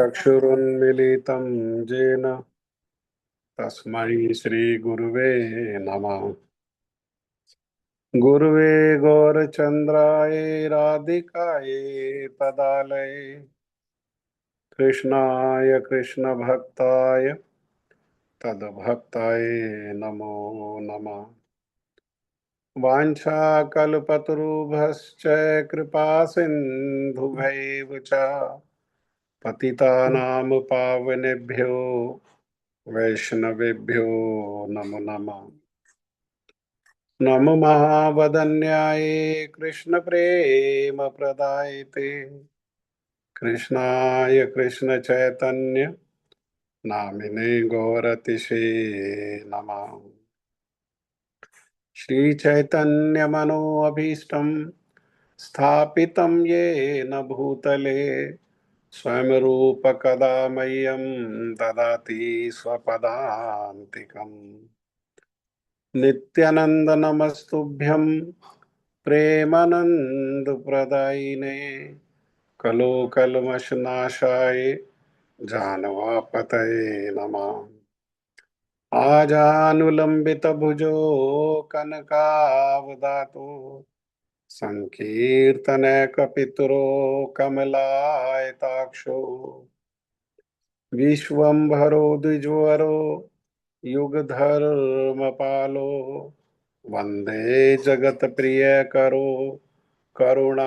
चक्षुरुन्मीलितं येन तस्मै श्रीगुरुवे नमः। गुरुवे गौरचन्द्राय राधिकायै तदालये कृष्णाय कृष्णभक्ताय तद्भक्ताय नमो नमः। वाञ्छाकल्पतरुभ्यश्च कृपासिन्धुभ्यैव च पतितानां पावनेभ्यो वैष्णवेभ्यो नमो नमः। नमो महावदन्याय कृष्णप्रेमप्रदायते कृष्णाय कृष्णचैतन्य नामिने गौरतिशे नमः। श्रीचैतन्यमनोभीष्टं स्थापितं येन भूतले स्वयं रूप कदा मह्यं ददाति स्वपदान्तिकम्। नित्यानंद नमस्तुभ्यं प्रेमानंद प्रदायिने कलोकल्मषनाशाय जानवापतये नमः। आजानुलंबित भुजो कनकावदातो संकीर्तनैकपितरो कमलायताक्षो विश्वम्भरो द्विजवरो युगधर्मपालो वंदे जगत प्रिय करो करुणावतारो।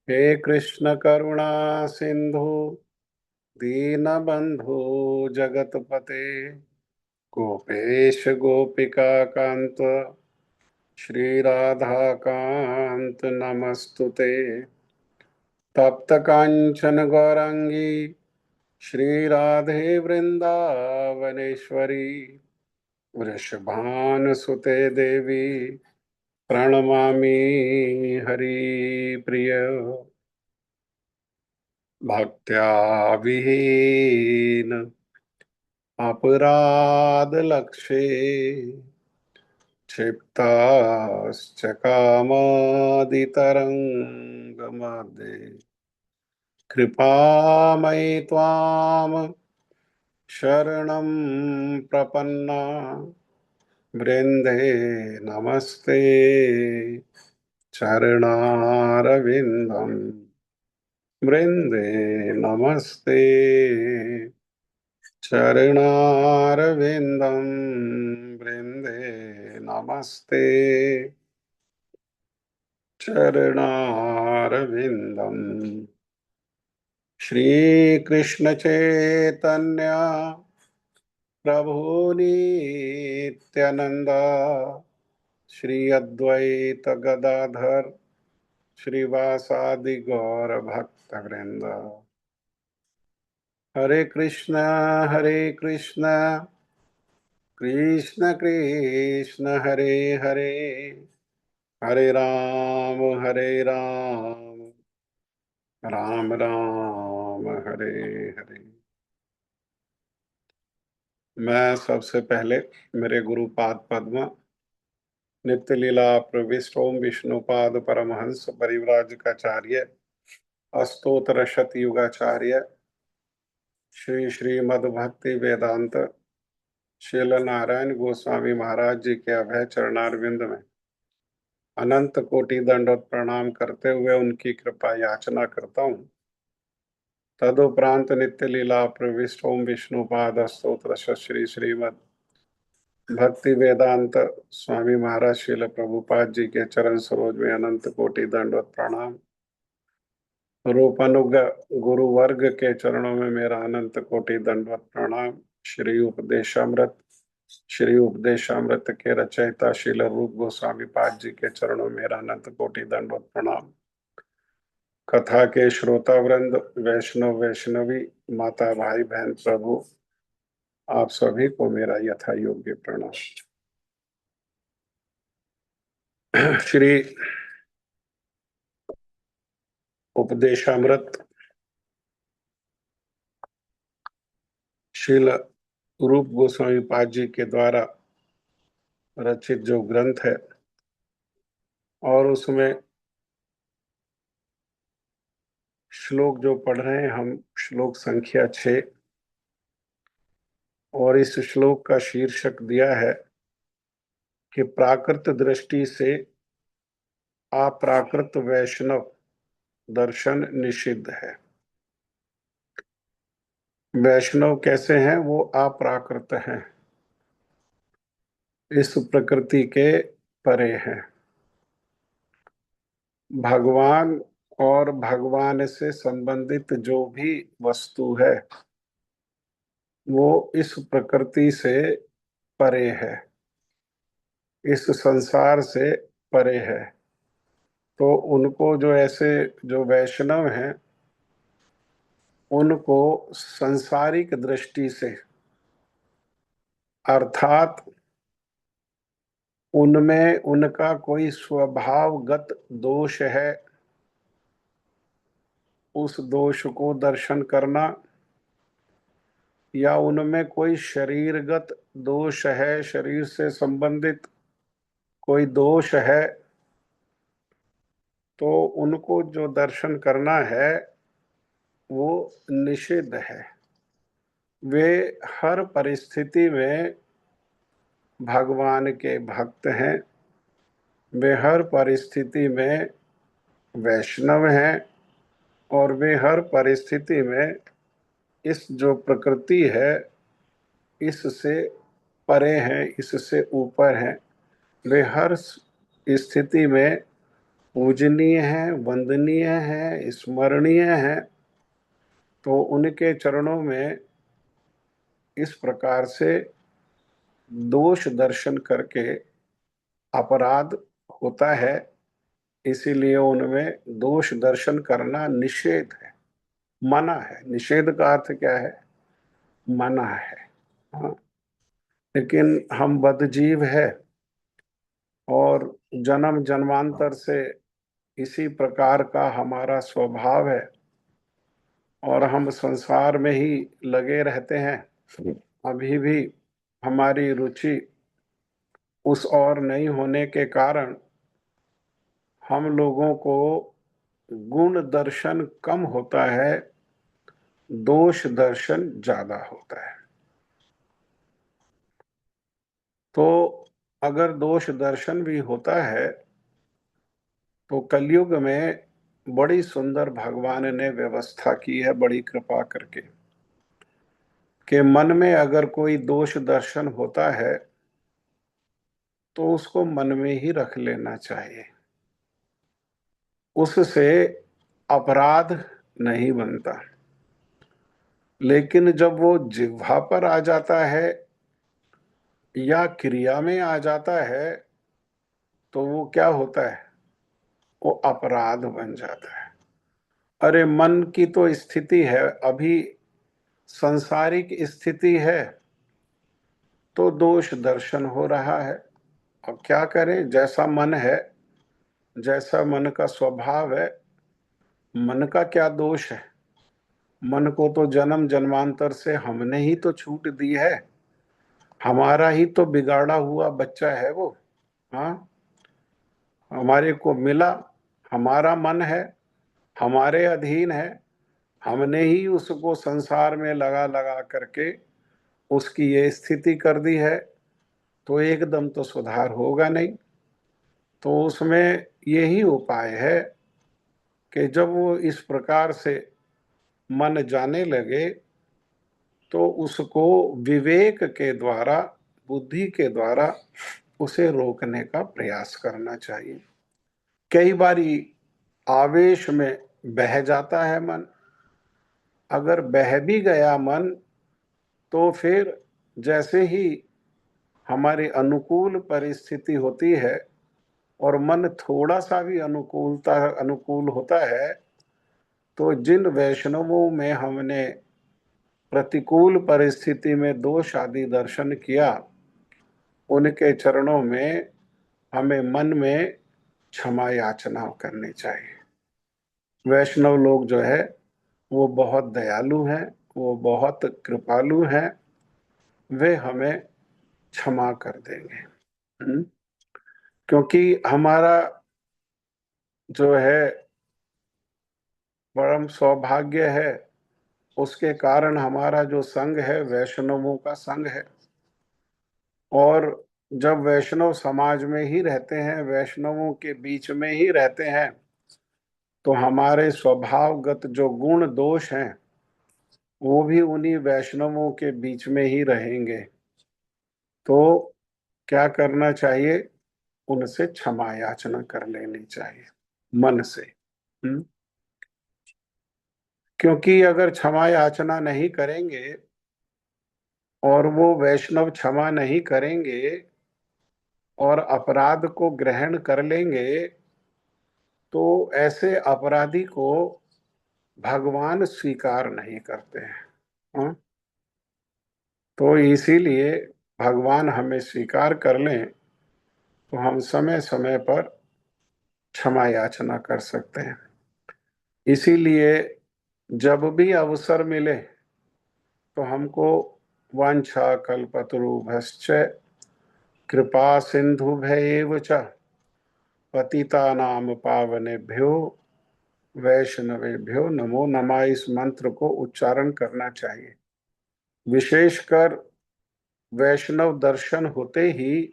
हे कृष्ण करुणा सिंधु दीनबंधु जगतपते गोपेश गोपिका कांत श्री राधा कांत नमस्तुते। तप्त कांचन गौरांगी श्री राधे वृंदावनेश्वरी वृषभानुसुते देवी प्रणमामि हरिप्रिय। भक्त्या विहीन अपराधलक्षे क्षिप्ताश्च कामादितरङ्गमध्ये कृपामयि त्वां शरणं प्रपन्ना वृन्दे नमस्ते चरणारविन्दम् वृन्दे नमस्ते चरणारविन्दम् वृन्दे नमस्ते चरणारविन्दम्। श्रीकृष्ण चैतन्य प्रभु नित्यानंद श्री अद्वैत गदाधर श्रीवासादि गौर भक्त वृंद। हरे कृष्णा कृष्ण कृष्ण हरे हरे हरे राम राम राम हरे हरे। मैं सबसे पहले मेरे गुरुपाद पद्म नित्य लीला प्रविष्ट ओम विष्णुपाद परमहंस परिव्राजकाचार्य अस्तोत्र शतयुगाचार्य श्री श्रीमद् भक्ति वेदांत शील नारायण गोस्वामी महाराज जी के अभय चरणारविंद में अनंत कोटि दंडवत प्रणाम करते हुए उनकी कृपा याचना करता हूँ। तदुपरांत नित्य लीला प्रविष्ट ओम विष्णुपाद स्तोत्र श्री श्रीमद् भक्ति वेदांत स्वामी महाराज शील प्रभुपाद जी के चरण सरोज में अनंत कोटि दंडवत प्रणाम। रूपानुग गुरु वर्ग के चरणों में मेरा अनंत कोटि दंडवत प्रणाम। श्री उपदेशामृत के रचयिता शील रूप गोस्वामी पाद जी के चरणों में मेरा अनंत कोटि दंडवत प्रणाम। कथा के श्रोता वृंद वैष्णव वैष्णवी माता भाई बहन प्रभु आप सभी को मेरा यथा योग्य प्रणाम। श्री उपदेशामृत शील रूप गोस्वामी पाद जी के द्वारा रचित जो ग्रंथ है और उसमें श्लोक जो पढ़ रहे हैं हम, श्लोक संख्या 6, और इस श्लोक का शीर्षक दिया है कि प्राकृत दृष्टि से अप्राकृत वैष्णव दर्शन निषिद्ध है। वैष्णव कैसे हैं? वो अप्राकृत हैं, इस प्रकृति के परे हैं। भगवान और भगवान से संबंधित जो भी वस्तु है वो इस प्रकृति से परे है, इस संसार से परे है। तो उनको जो ऐसे जो वैष्णव हैं उनको सांसारिक दृष्टि से, अर्थात उनमें उनका कोई स्वभावगत दोष है, उस दोष को दर्शन करना, या उनमें कोई शरीरगत दोष है, शरीर से संबंधित कोई दोष है, तो उनको जो दर्शन करना है वो निषिद्ध है। वे हर परिस्थिति में भगवान के भक्त हैं, वे हर परिस्थिति में वैष्णव हैं, और वे हर परिस्थिति में इस जो प्रकृति है इससे परे हैं, इससे ऊपर हैं। वे हर स्थिति में पूजनीय हैं, वंदनीय हैं, स्मरणीय हैं। तो उनके चरणों में इस प्रकार से दोष दर्शन करके अपराध होता है, इसीलिए उनमें दोष दर्शन करना निषेध है, मना है। निषेध का अर्थ क्या है? मना है। हाँ, लेकिन हम बद्धजीव है और जन्म जन्मांतर से इसी प्रकार का हमारा स्वभाव है, और हम संसार में ही लगे रहते हैं। अभी भी हमारी रुचि उस ओर नहीं होने के कारण हम लोगों को गुण दर्शन कम होता है, दोष दर्शन ज्यादा होता है। तो अगर दोष दर्शन भी होता है तो कलयुग में बड़ी सुंदर भगवान ने व्यवस्था की है, बड़ी कृपा करके, कि मन में अगर कोई दोष दर्शन होता है तो उसको मन में ही रख लेना चाहिए, उससे अपराध नहीं बनता। लेकिन जब वो जिह्वा पर आ जाता है या क्रिया में आ जाता है तो वो क्या होता है? वो अपराध बन जाता है। अरे मन की तो स्थिति है, अभी सांसारिक स्थिति है तो दोष दर्शन हो रहा है। अब क्या करें? जैसा मन है, जैसा मन का स्वभाव है, मन का क्या दोष है? मन को तो जन्म जन्मांतर से हमने ही तो छूट दी है, हमारा ही तो बिगाड़ा हुआ बच्चा है वो। हाँ, हमारे को मिला, हमारा मन है, हमारे अधीन है, हमने ही उसको संसार में लगा लगा करके उसकी ये स्थिति कर दी है, तो एकदम तो सुधार होगा नहीं। तो उसमें यही उपाय है कि जब वो इस प्रकार से मन जाने लगे तो उसको विवेक के द्वारा, बुद्धि के द्वारा उसे रोकने का प्रयास करना चाहिए। कई बारी आवेश में बह जाता है मन। अगर बह भी गया मन तो फिर जैसे ही हमारी अनुकूल परिस्थिति होती है और मन थोड़ा सा भी अनुकूल होता है, तो जिन वैष्णवों में हमने प्रतिकूल परिस्थिति में दोष आदि दर्शन किया, उनके चरणों में हमें मन में क्षमा याचना करनी चाहिए। वैष्णव लोग जो है वो बहुत दयालु हैं, वो बहुत कृपालु हैं, वे हमें क्षमा कर देंगे। क्योंकि हमारा जो है परम सौभाग्य है। उसके कारण हमारा जो संघ है वैष्णवों का संघ है। और जब वैष्णव समाज में ही रहते हैं, वैष्णवों के बीच में ही रहते हैं, तो हमारे स्वभावगत जो गुण दोष हैं वो भी उन्हीं वैष्णवों के बीच में ही रहेंगे। तो क्या करना चाहिए? उनसे क्षमा याचना कर लेनी चाहिए मन से। क्योंकि अगर क्षमा याचना नहीं करेंगे और वो वैष्णव क्षमा नहीं करेंगे और अपराध को ग्रहण कर लेंगे, तो ऐसे अपराधी को भगवान स्वीकार नहीं करते हैं। हाँ? तो इसीलिए भगवान हमें स्वीकार कर लें तो हम समय समय पर क्षमा याचना कर सकते हैं। इसीलिए जब भी अवसर मिले तो हमको वांछा कल्पतरुभ्यश्च कृपा सिंधुभ्यैव च पतितानां पावनेभ्यो वैष्णवेभ्यो नमो नमः, इस मंत्र को उच्चारण करना चाहिए। विशेषकर वैष्णव दर्शन होते ही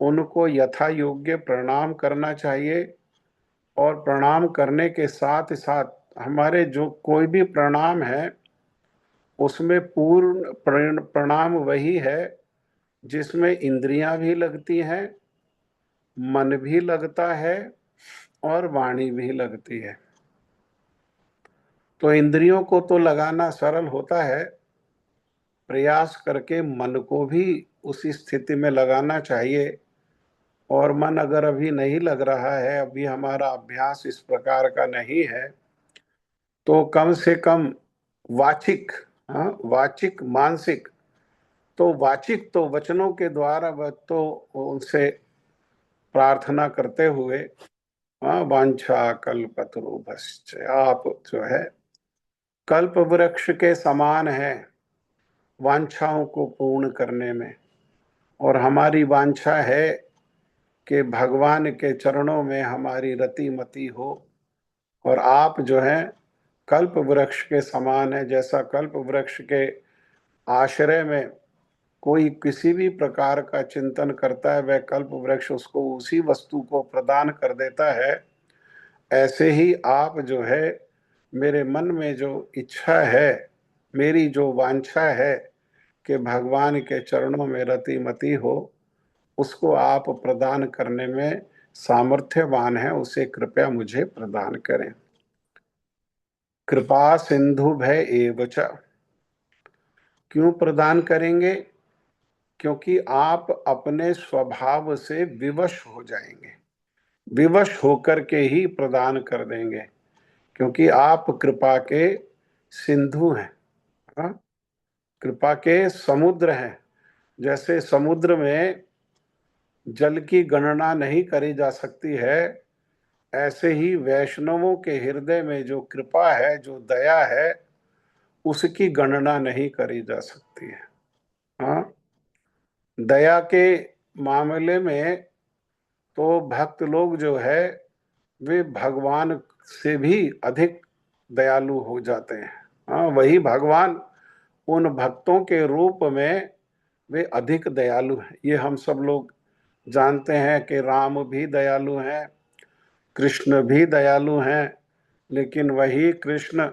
उनको यथा योग्य प्रणाम करना चाहिए। और प्रणाम करने के साथ साथ हमारे जो कोई भी प्रणाम है उसमें पूर्ण प्रणाम वही है जिसमें इंद्रियां भी लगती हैं, मन भी लगता है और वाणी भी लगती है। तो इंद्रियों को तो लगाना सरल होता है, प्रयास करके मन को भी उसी स्थिति में लगाना चाहिए। और मन अगर अभी नहीं लग रहा है, अभी हमारा अभ्यास इस प्रकार का नहीं है, तो कम से कम वाचिक, हाँ, वाचिक मानसिक, तो वाचिक तो वचनों के द्वारा तो उनसे प्रार्थना करते हुए, हाँ, वांछा कल्पतरुभ्यश्च, आप जो है कल्प वृक्ष के समान है वांछाओं को पूर्ण करने में। और हमारी वांछा है कि भगवान के चरणों में हमारी रति मति हो। और आप जो हैं कल्प वृक्ष के समान है। जैसा कल्प वृक्ष के आश्रय में कोई किसी भी प्रकार का चिंतन करता है, वह कल्प वृक्ष उसको उसी वस्तु को प्रदान कर देता है। ऐसे ही आप जो है मेरे मन में जो इच्छा है, मेरी जो वांछा है कि भगवान के चरणों में रति मति हो, उसको आप प्रदान करने में सामर्थ्यवान है, उसे कृपया मुझे प्रदान करें। कृपा सिंधु भय एवच, क्यों प्रदान करेंगे? क्योंकि आप अपने स्वभाव से विवश हो जाएंगे, विवश होकर के ही प्रदान कर देंगे, क्योंकि आप कृपा के सिंधु हैं। हाँ? कृपा के समुद्र हैं। जैसे समुद्र में जल की गणना नहीं करी जा सकती है, ऐसे ही वैष्णवों के हृदय में जो कृपा है, जो दया है, उसकी गणना नहीं करी जा सकती है। हाँ? दया के मामले में तो भक्त लोग जो है वे भगवान से भी अधिक दयालु हो जाते हैं। हाँ, वही भगवान उन भक्तों के रूप में वे अधिक दयालु हैं। ये हम सब लोग जानते हैं कि राम भी दयालु हैं, कृष्ण भी दयालु हैं, लेकिन वही कृष्ण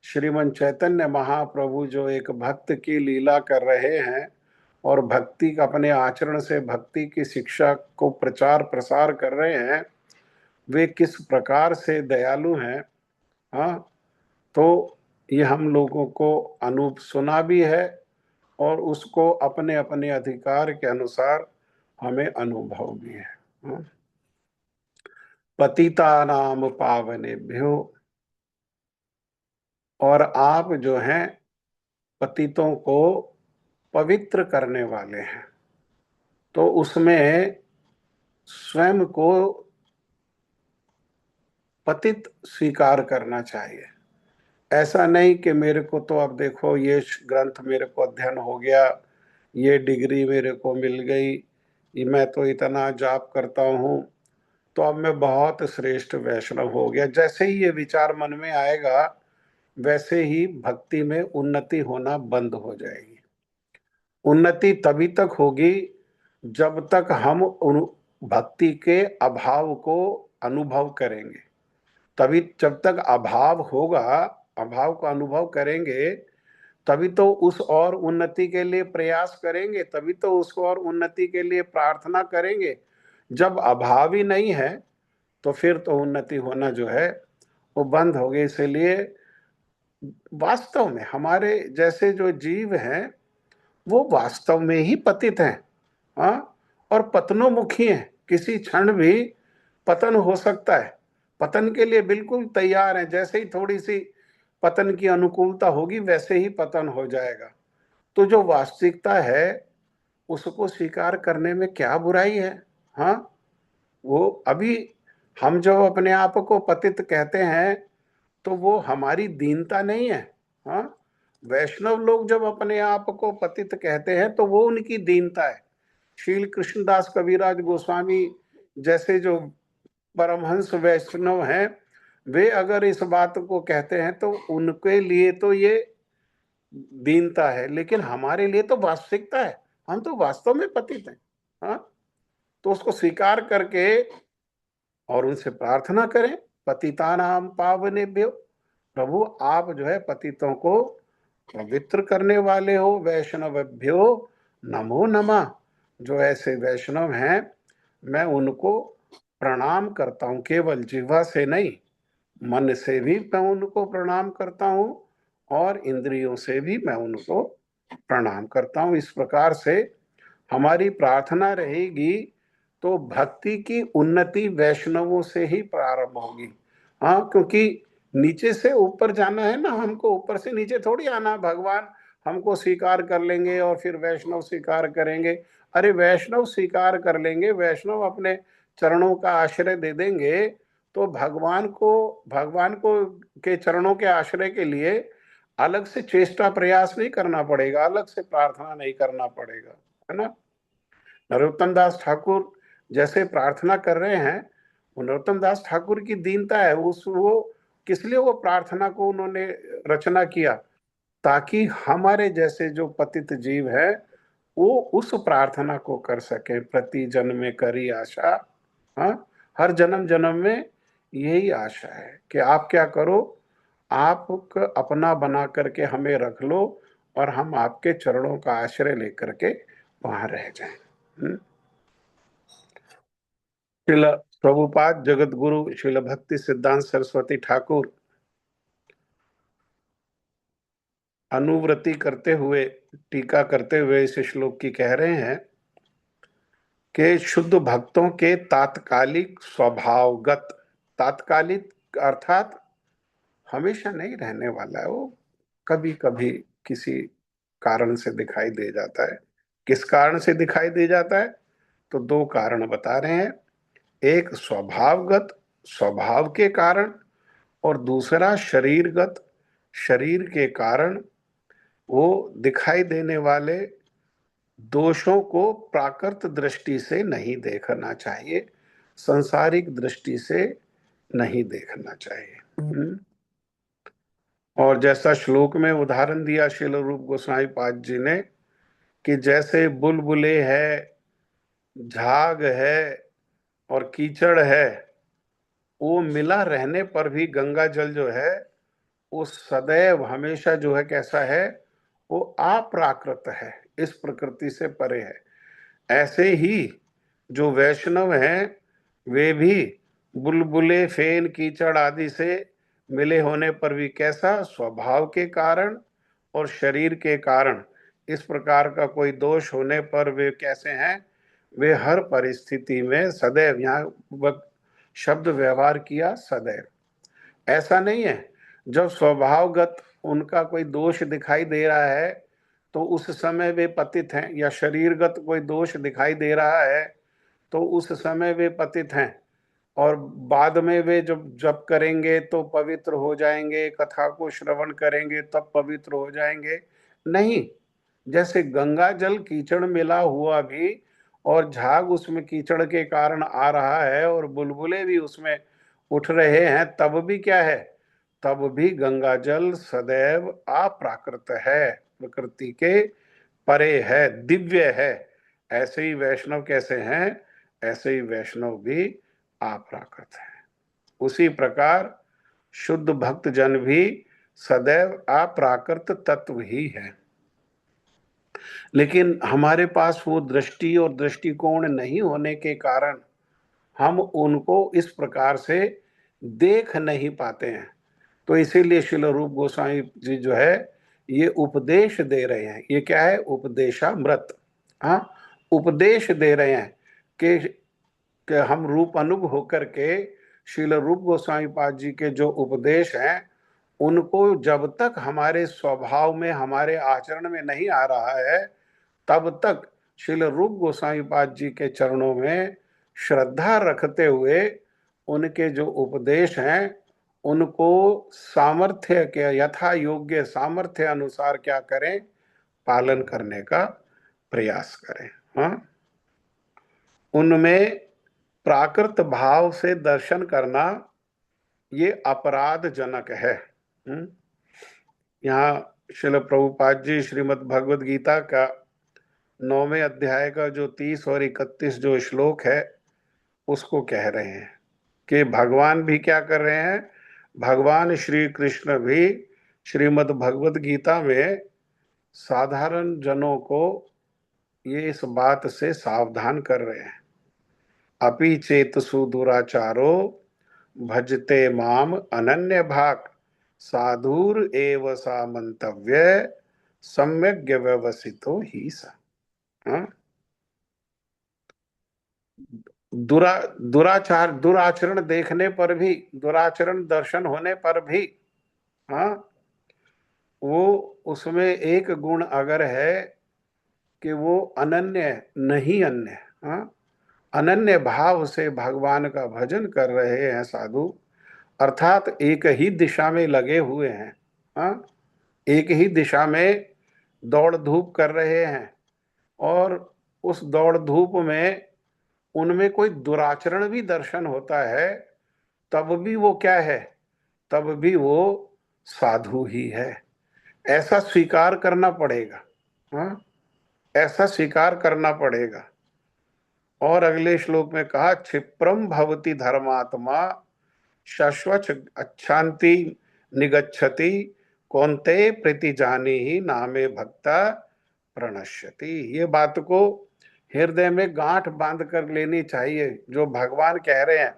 श्रीमन चैतन्य महाप्रभु जो एक भक्त की लीला कर रहे हैं और भक्ति का अपने आचरण से भक्ति की शिक्षा को प्रचार प्रसार कर रहे हैं, वे किस प्रकार से दयालु हैं। हाँ, तो ये हम लोगों को अनूप सुना भी है और उसको अपने अपने अधिकार के अनुसार हमें अनुभव भी है। हाँ? पतितानाम पावनेभ्यो, और आप जो हैं पतितों को पवित्र करने वाले हैं, तो उसमें स्वयं को पतित स्वीकार करना चाहिए। ऐसा नहीं कि मेरे को तो अब देखो ये ग्रंथ मेरे को अध्ययन हो गया, ये डिग्री मेरे को मिल गई, मैं तो इतना जाप करता हूँ, तो अब मैं बहुत श्रेष्ठ वैष्णव हो गया। जैसे ही ये विचार मन में आएगा, वैसे ही भक्ति में उन्नति होना बंद हो जाएगी। उन्नति तभी तक होगी जब तक हम भक्ति के अभाव को अनुभव करेंगे। तभी, जब तक अभाव होगा, अभाव का अनुभव करेंगे, तभी तो उस और उन्नति के लिए प्रयास करेंगे, तभी तो उसको और उन्नति के लिए प्रार्थना करेंगे। जब अभाव ही नहीं है तो फिर तो उन्नति होना जो है वो बंद हो गई। इसलिए वास्तव में हमारे जैसे जो जीव हैं वो वास्तव में ही पतित हैं, हाँ, और पतनोमुखी हैं। किसी क्षण भी पतन हो सकता है, पतन के लिए बिल्कुल तैयार हैं। जैसे ही थोड़ी सी पतन की अनुकूलता होगी वैसे ही पतन हो जाएगा। तो जो वास्तविकता है उसको स्वीकार करने में क्या बुराई है? हाँ, वो अभी हम जो अपने आप को पतित कहते हैं तो वो हमारी दीनता नहीं है। हाँ, वैष्णव लोग जब अपने आप को पतित कहते हैं तो वो उनकी दीनता है। श्रील कृष्णदास कविराज गोस्वामी जैसे जो परमहंस वैष्णव हैं, वे अगर इस बात को कहते हैं तो उनके लिए तो ये दीनता है, लेकिन हमारे लिए तो वास्तविकता है। हम तो वास्तव में पतित हैं। हाँ, तो उसको स्वीकार करके और उनसे प्रार्थना करें, पतितानाम पावनेभ्यो, प्रभु आप जो है पतितों को पवित्र करने वाले हो। वैष्णवभ्यो नमो नमः, जो ऐसे वैष्णव हैं मैं उनको प्रणाम करता हूँ, केवल जिह्वा से नहीं, मन से भी मैं उनको प्रणाम करता हूँ और इंद्रियों से भी मैं उनको प्रणाम करता हूँ। इस प्रकार से हमारी प्रार्थना रहेगी तो भक्ति की उन्नति वैष्णवों से ही प्रारंभ होगी। हाँ, क्योंकि नीचे से ऊपर जाना है ना, हमको ऊपर से नीचे थोड़ी आना। भगवान हमको स्वीकार कर लेंगे और फिर वैष्णव स्वीकार करेंगे। अरे वैष्णव स्वीकार कर लेंगे, वैष्णव अपने चरणों का आश्रय दे देंगे तो भगवान को के चरणों के आश्रय के लिए अलग से चेष्टा प्रयास नहीं करना पड़ेगा, अलग से प्रार्थना नहीं करना पड़ेगा, है ना। नरोत्तम दास ठाकुर जैसे प्रार्थना कर रहे हैं, नरोत्तम दास ठाकुर की दीनता है। उस वो किस लिए वो प्रार्थना को उन्होंने रचना किया? ताकि हमारे जैसे जो पतित जीव है वो उस प्रार्थना को कर सके, प्रति जन्म में करी आशा। हाँ, हर जन्म जन्म में यही आशा है कि आप क्या करो, आप अपना बना करके हमें रख लो और हम आपके चरणों का आश्रय लेकर के वहां रह जाएं। श्रील प्रभुपाद जगत गुरु श्रील भक्ति सिद्धांत सरस्वती ठाकुर अनुवृत्ति करते हुए, टीका करते हुए इस श्लोक की कह रहे हैं कि शुद्ध भक्तों के तात्कालिक स्वभावगत, तात्कालिक अर्थात हमेशा नहीं रहने वाला है, वो कभी कभी किसी कारण से दिखाई दे जाता है। किस कारण से दिखाई दे जाता है? तो दो कारण बता रहे हैं, एक स्वभावगत, स्वभाव के कारण, और दूसरा शरीरगत, शरीर के कारण। वो दिखाई देने वाले दोषों को प्राकृत दृष्टि से नहीं देखना चाहिए, संसारिक दृष्टि से नहीं देखना चाहिए। और जैसा श्लोक में उदाहरण दिया श्रील रूप गोस्वामी पाद जी ने कि जैसे बुलबुले है, झाग है और कीचड़ है, वो मिला रहने पर भी गंगा जल जो है वो सदैव हमेशा जो है कैसा है, वो अप्राकृत है, इस प्रकृति से परे है। ऐसे ही जो वैष्णव हैं वे भी बुलबुले, फेन, कीचड़ आदि से मिले होने पर भी कैसा, स्वभाव के कारण और शरीर के कारण, इस प्रकार का कोई दोष होने पर वे कैसे हैं, वे हर परिस्थिति में सदैव, यहाँ शब्द व्यवहार किया सदैव, ऐसा नहीं है। जब स्वभावगत उनका कोई दोष दिखाई दे रहा है तो उस समय वे पतित हैं, या शरीरगत कोई दोष दिखाई दे रहा है तो उस समय वे पतित हैं, और बाद में वे जब जप करेंगे तो पवित्र हो जाएंगे, कथा को श्रवण करेंगे तब पवित्र हो जाएंगे। नहीं, जैसे गंगा जल कीचड़ मिला हुआ भी और झाग उसमें कीचड़ के कारण आ रहा है और बुलबुले भी उसमें उठ रहे हैं, तब भी क्या है, तब भी गंगा जल सदैव अप्राकृत है, प्रकृति के परे है, दिव्य है। ऐसे ही वैष्णव कैसे हैं, ऐसे ही वैष्णव भी अप्राकृत है। उसी प्रकार शुद्ध भक्त जन भी सदैव अप्राकृत तत्व ही है। लेकिन हमारे पास वो दृष्टि और दृष्टिकोण नहीं होने के कारण हम उनको इस प्रकार से देख नहीं पाते हैं। तो इसीलिए श्रील रूप गोस्वामी जी जो है ये उपदेश दे रहे हैं। ये क्या है, उपदेशामृत। हाँ, उपदेश दे रहे हैं कि हम रूप अनुग होकर के श्रील रूप गोस्वामी पाद जी के जो उपदेश हैं उनको जब तक हमारे स्वभाव में, हमारे आचरण में नहीं आ रहा है, तब तक श्रील रूप गोस्वामी पाद जी के चरणों में श्रद्धा रखते हुए उनके जो उपदेश हैं उनको सामर्थ्य के यथा योग्य सामर्थ्य अनुसार क्या करें, पालन करने का प्रयास करें। हाँ, उनमें प्राकृत भाव से दर्शन करना ये अपराधजनक है। यहाँ श्रील प्रभुपाद जी श्रीमद् भगवद गीता का 9वें अध्याय का जो 30 और 31 जो श्लोक है उसको कह रहे हैं कि भगवान भी क्या कर रहे हैं, भगवान श्री कृष्ण भी श्रीमद् भगवद गीता में साधारण जनों को ये इस बात से सावधान कर रहे हैं। अपि चेतसु दुराचारो भजते माम अनन्य भाग साधुर एव सा मंतव्य सम्यक व्यवसितो ही सा। हाँ? दुराचरण देखने पर भी, दुराचरण दर्शन होने पर भी, हाँ, वो उसमें एक गुण अगर है कि वो अनन्य नहीं अन्य, हाँ, अनन्य भाव से भगवान का भजन कर रहे हैं साधु, अर्थात एक ही दिशा में लगे हुए हैं। हाँ, एक ही दिशा में दौड़ धूप कर रहे हैं और उस दौड़ धूप में उनमें कोई दुराचरण भी दर्शन होता है, तब भी वो क्या है, तब भी वो साधु ही है। ऐसा स्वीकार करना पड़ेगा। हाँ, ऐसा स्वीकार करना पड़ेगा। और अगले श्लोक में कहा, क्षिप्रम भवति धर्मात्मा शाश्वत अच्छांति निगच्छति कौन्ते प्रति जानी ही नामे भक्ता प्रणश्यति। ये बात को हृदय में गांठ बांध कर लेनी चाहिए। जो भगवान कह रहे हैं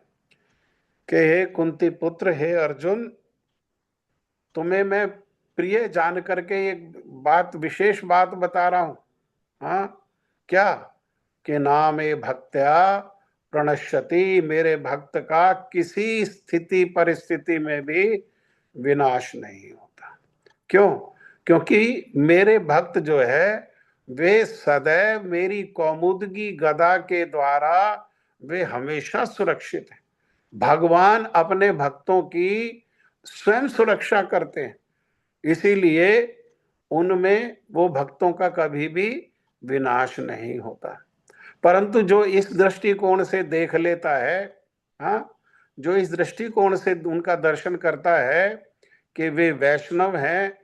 कि हे कुंती पुत्र, हे अर्जुन, तुम्हें मैं प्रिय जान करके एक बात, विशेष बात बता रहा हूं। हाँ, क्या कि नामे भक्त्या प्रणश्यति, मेरे भक्त का किसी स्थिति परिस्थिति में भी विनाश नहीं होता। क्यों? क्योंकि मेरे भक्त जो है वे सदैव मेरी कौमुदगी गदा के द्वारा वे हमेशा सुरक्षित हैं। भगवान अपने भक्तों की स्वयं सुरक्षा करते हैं, इसीलिए उनमें वो भक्तों का कभी भी विनाश नहीं होता। परंतु जो इस दृष्टिकोण से देख लेता है, हाँ, जो इस दृष्टिकोण से उनका दर्शन करता है कि वे वैष्णव हैं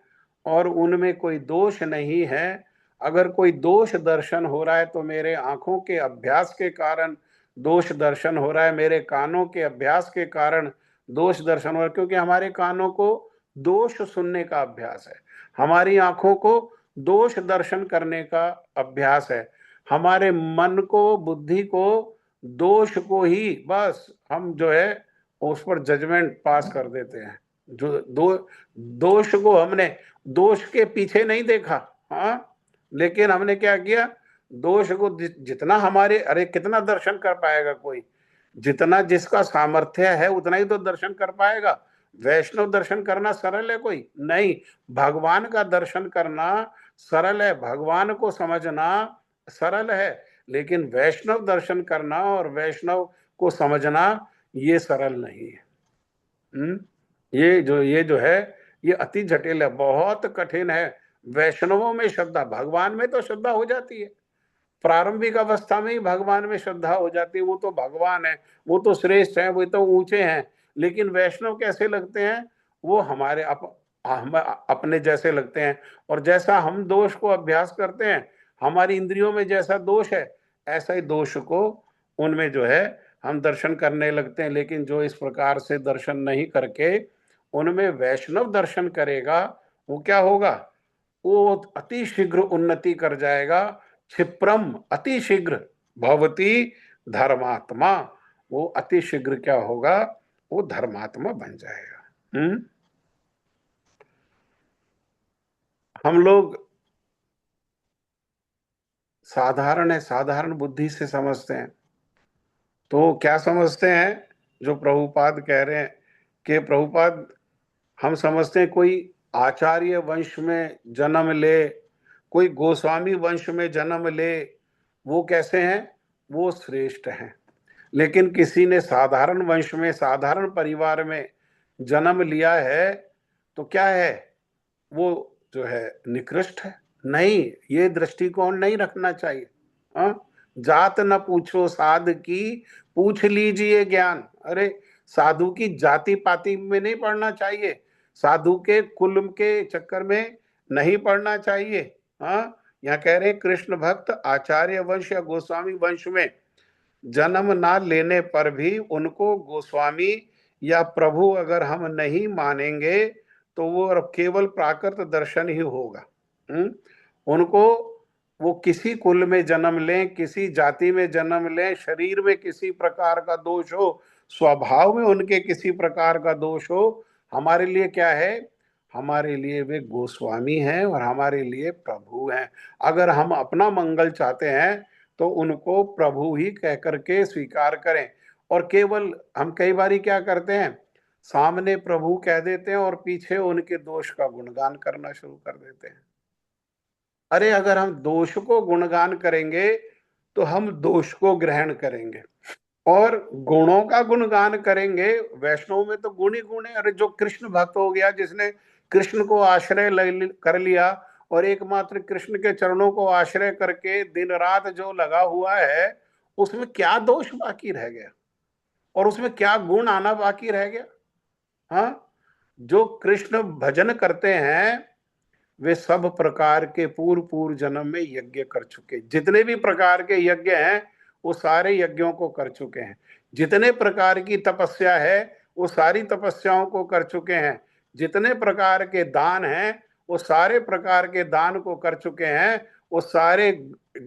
और उनमें कोई दोष नहीं है, अगर कोई दोष दर्शन हो रहा है तो मेरे आंखों के अभ्यास के कारण दोष दर्शन हो रहा है, मेरे कानों के अभ्यास के कारण दोष दर्शन हो रहा है, क्योंकि हमारे कानों को दोष सुनने का अभ्यास है, हमारी आंखों को दोष दर्शन करने का अभ्यास है, हमारे मन को, बुद्धि को, दोष को ही बस हम जो है उस पर जजमेंट पास कर देते हैं। जो दोष को हमने, दोष के पीछे नहीं देखा, हाँ, लेकिन हमने क्या किया, दोष को जितना हमारे, अरे कितना दर्शन कर पाएगा कोई, जितना जिसका सामर्थ्य है उतना ही तो दर्शन कर पाएगा। वैष्णव दर्शन करना सरल है कोई नहीं, भगवान का दर्शन करना सरल है, भगवान को समझना सरल है, लेकिन वैष्णव दर्शन करना और वैष्णव को समझना ये सरल नहीं है। ये जो है ये अति जटिल है, बहुत कठिन है। वैष्णवों में श्रद्धा, भगवान में तो श्रद्धा हो जाती है, प्रारंभिक अवस्था में ही भगवान में श्रद्धा हो जाती है, वो तो भगवान है, वो तो श्रेष्ठ है, वो तो ऊंचे हैं। लेकिन वैष्णव कैसे लगते हैं? वो हमारे हम अपने जैसे लगते हैं। और जैसा हम दोष को अभ्यास करते हैं, हमारी इंद्रियों में जैसा दोष है, ऐसा ही दोष को उनमें जो है हम दर्शन करने लगते हैं। लेकिन जो इस प्रकार से दर्शन नहीं करके उनमें वैष्णव दर्शन करेगा, वो क्या होगा? वो अति शीघ्र उन्नति कर जाएगा। क्षिप्रम अति शीघ्र भवती धर्मात्मा, वो अति शीघ्र क्या होगा? वो धर्मात्मा बन जाएगा। हम लोग साधारण है, साधारण बुद्धि से समझते हैं। तो क्या समझते हैं? जो प्रभुपाद कह रहे हैं कि प्रभुपाद, हम समझते हैं कोई आचार्य वंश में जन्म ले, कोई गोस्वामी वंश में जन्म ले, वो कैसे हैं? वो श्रेष्ठ हैं। लेकिन किसी ने साधारण वंश में, साधारण परिवार में जन्म लिया है, तो क्या है? वो जो है निकृष्ट है। नहीं, ये दृष्टिकोण नहीं रखना चाहिए। हाँ, जात न पूछो साध की, पूछ लीजिए ज्ञान। अरे, साधु की जाति पाति में नहीं पढ़ना चाहिए, साधु के कुल के चक्कर में नहीं पढ़ना चाहिए। हाँ, यहाँ कह रहे कृष्ण भक्त आचार्य वंश या गोस्वामी वंश में जन्म ना लेने पर भी उनको गोस्वामी या प्रभु अगर हम नहीं मानेंगे, तो वो केवल प्राकृत दर्शन ही होगा। उनको, वो किसी कुल में जन्म लें, किसी जाति में जन्म लें, शरीर में किसी प्रकार का दोष हो, स्वभाव में उनके किसी प्रकार का दोष हो, हमारे लिए क्या है? हमारे लिए वे गोस्वामी हैं और हमारे लिए प्रभु हैं। अगर हम अपना मंगल चाहते हैं तो उनको प्रभु ही कह करके स्वीकार करें। और केवल हम कई बारी क्या करते हैं, सामने प्रभु कह देते हैं और पीछे उनके दोष का गुणगान करना शुरू कर देते हैं। अरे, अगर हम दोष को गुणगान करेंगे तो हम दोष को ग्रहण करेंगे, और गुणों का गुणगान करेंगे। वैष्णव में तो गुण ही गुण है। अरे, जो कृष्ण भक्त हो गया, जिसने कृष्ण को आश्रय कर लिया और एकमात्र कृष्ण के चरणों को आश्रय करके दिन रात जो लगा हुआ है, उसमें क्या दोष बाकी रह गया? और उसमें क्या गुण आना बाकी रह गया? हाँ, जो कृष्ण भजन करते हैं, वे सब प्रकार के पूर्व पूर्व जन्म में यज्ञ कर चुके। जितने भी प्रकार के यज्ञ हैं, वो सारे यज्ञों को कर चुके हैं। जितने प्रकार की तपस्या है, वो सारी तपस्याओं को कर चुके हैं। जितने प्रकार के दान हैं, वो सारे प्रकार के दान को कर चुके हैं। वो सारे